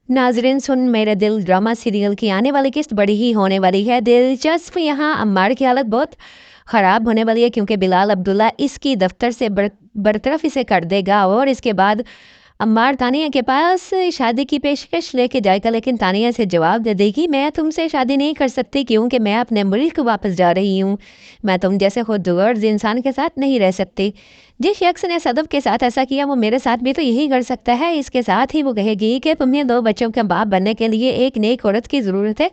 नाज़रीन सुन मेरे दिल ड्रामा सीरियल की आने वाली किस्त बड़ी ही होने वाली है। दिलचस्प यहाँ अम्मार की हालत बहुत ख़राब होने वाली है क्योंकि बिलाल अब्दुल्ला इसकी दफ्तर से बरतरफ इसे कर देगा और इसके बाद अम्मार तानिया के पास शादी की पेशकश लेके जाएगा, लेकिन तानिया से जवाब दे देगी मैं तुमसे शादी नहीं कर सकती क्योंकि मैं अपने मुल्क वापस जा रही हूँ। मैं तुम जैसे खुदगर्ज इंसान के साथ नहीं रह सकती। जिस शख्स ने सदफ के साथ ऐसा किया वो मेरे साथ भी तो यही कर सकता है। इसके साथ ही वो कहेगी कि तुम्हें 2 बच्चों के बाप बनने के लिए एक नेक औरत की ज़रूरत है,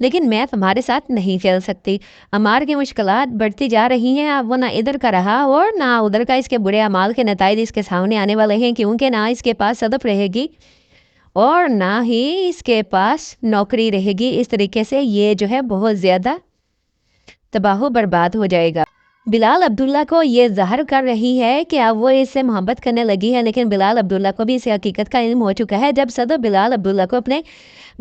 लेकिन मैं तुम्हारे साथ नहीं चल सकती। अमार की मुश्किलात बढ़ती जा रही हैं। अब वो ना इधर का रहा और ना उधर का। इसके बुरे अमाल के नताइज इसके सामने आने वाले हैं क्योंकि ना इसके पास सदफ रहेगी और ना ही इसके पास नौकरी रहेगी। इस तरीके से ये जो है बहुत ज़्यादा तबाह बर्बाद हो जाएगा। बिलाल अब्दुल्ला को ये ज़ाहिर कर रही है कि अब वो इससे मोहब्बत करने लगी है, लेकिन बिलाल अब्दुल्ला को भी इस हकीकत का इल्म हो चुका है। जब सदर बिलाल अब्दुल्ला को अपने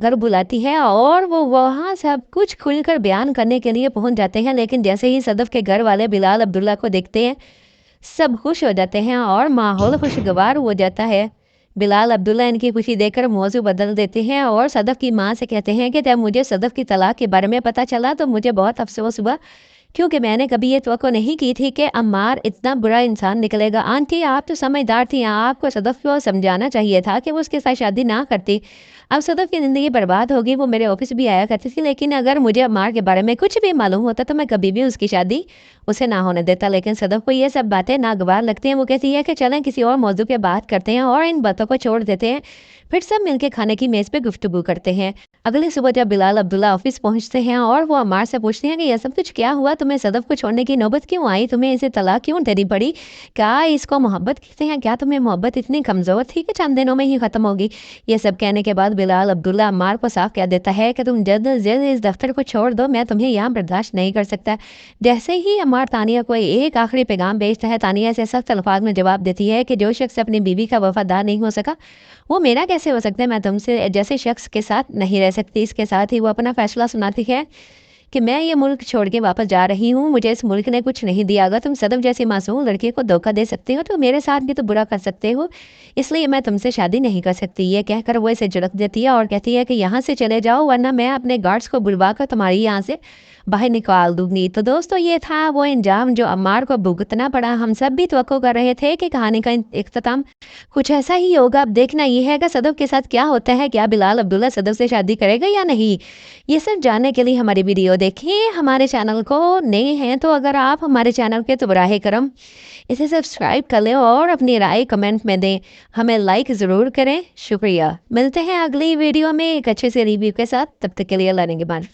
घर बुलाती है और वो वहाँ सब कुछ खुलकर बयान करने के लिए पहुँच जाते हैं, लेकिन जैसे ही सदफ के घर वाले बिलाल अब्दुल्ला को देखते हैं सब खुश हो जाते हैं और माहौल खुशगवार हो जाता है। बिलाल अब्दुल्ला इनकी खुशी देखकर मौजू बदल देते हैं और सदफ की माँ से कहते हैं कि जब मुझे सदफ की तलाक के बारे में पता चला तो मुझे बहुत अफसोस हुआ क्योंकि मैंने कभी ये तवक्को नहीं की थी कि अम्मार इतना बुरा इंसान निकलेगा। आंटी आप तो समझदार थी, आपको सदफ को समझाना चाहिए था कि वो उसके साथ शादी ना करती। अब सदफ की ज़िंदगी बर्बाद होगी। वो मेरे ऑफिस भी आया करती थी, लेकिन अगर मुझे अम्मार के बारे में कुछ भी मालूम होता तो मैं कभी भी उसकी शादी उसे ना होने देता। लेकिन सदफ को ये सब बातें नागवार लगती हैं। वो कहती है कि चलें किसी और मौजू पे बात करते हैं और इन बातों को छोड़ देते हैं। फिर सब मिलकर खाने की मेज़ पे गुफ्तगू करते हैं। अगली सुबह जब बिलाल अब्दुल्ला ऑफिस पहुंचते हैं और वो अम्मार से पूछते हैं कि यह सब कुछ क्या हुआ, तुम्हें सदफ को छोड़ने की नौबत क्यों आई, तुम्हें इसे तलाक क्यों देनी पड़ी, क्या इसको मोहब्बत कहते हैं, क्या तुम्हें मोहब्बत इतनी कमज़ोर थी कि चंद दिनों में ही ख़त्म होगी। ये सब कहने के बाद बिलाल अब्दुल्ला अम्मार को साफ कह देता है कि तुम जल्द अज जल्द इस दफ्तर को छोड़ दो, मैं तुम्हें यहाँ बर्दाश्त नहीं कर सकता। जैसे ही अम्मार तानिया को एक आखिरी पैगाम भेजता है, तानिया से सख्त अल्फाज में जवाब देती है कि जो शख्स अपनी बीवी का वफादार नहीं हो सका वो मेरा कैसे हो सकता है। मैं तुमसे जैसे शख्स के साथ नहीं रह सकती। इसके साथ ही वो अपना फैसला सुनाती है कि मैं ये मुल्क छोड़ के वापस जा रही हूँ। मुझे इस मुल्क ने कुछ नहीं दिया। अगर तुम सदफ जैसी मासूम लड़की को धोखा दे सकते हो तो मेरे साथ भी तो बुरा कर सकते हो, इसलिए मैं तुमसे शादी नहीं कर सकती। ये कहकर वो इसे झिड़क देती है और कहती है कि यहाँ से चले जाओ वरना मैं अपने गार्ड्स को बुलवा कर तुम्हारी यहाँ से बाहर निकाल दूंगी। तो दोस्तों ये था वो इंजाम जो अम्मार को भुगतना पड़ा। हम सब भी तवक्को कर रहे थे कि कहानी का इख्तिताम कुछ ऐसा ही होगा। अब देखना ये है कि सदफ के साथ क्या होता है, क्या बिलाल अब्दुल्ला सदफ से शादी करेगा या नहीं। ये सब जानने के लिए हमारी वीडियो देखें। हमारे चैनल को नए हैं तो अगर आप हमारे चैनल के तो बराह करम इसे सब्सक्राइब कर लें और अपनी राय कमेंट में दें। हमें लाइक ज़रूर करें। शुक्रिया। मिलते हैं अगली वीडियो में एक अच्छे से रिव्यू के साथ। तब तक के लिए अल्लाह निगहबान।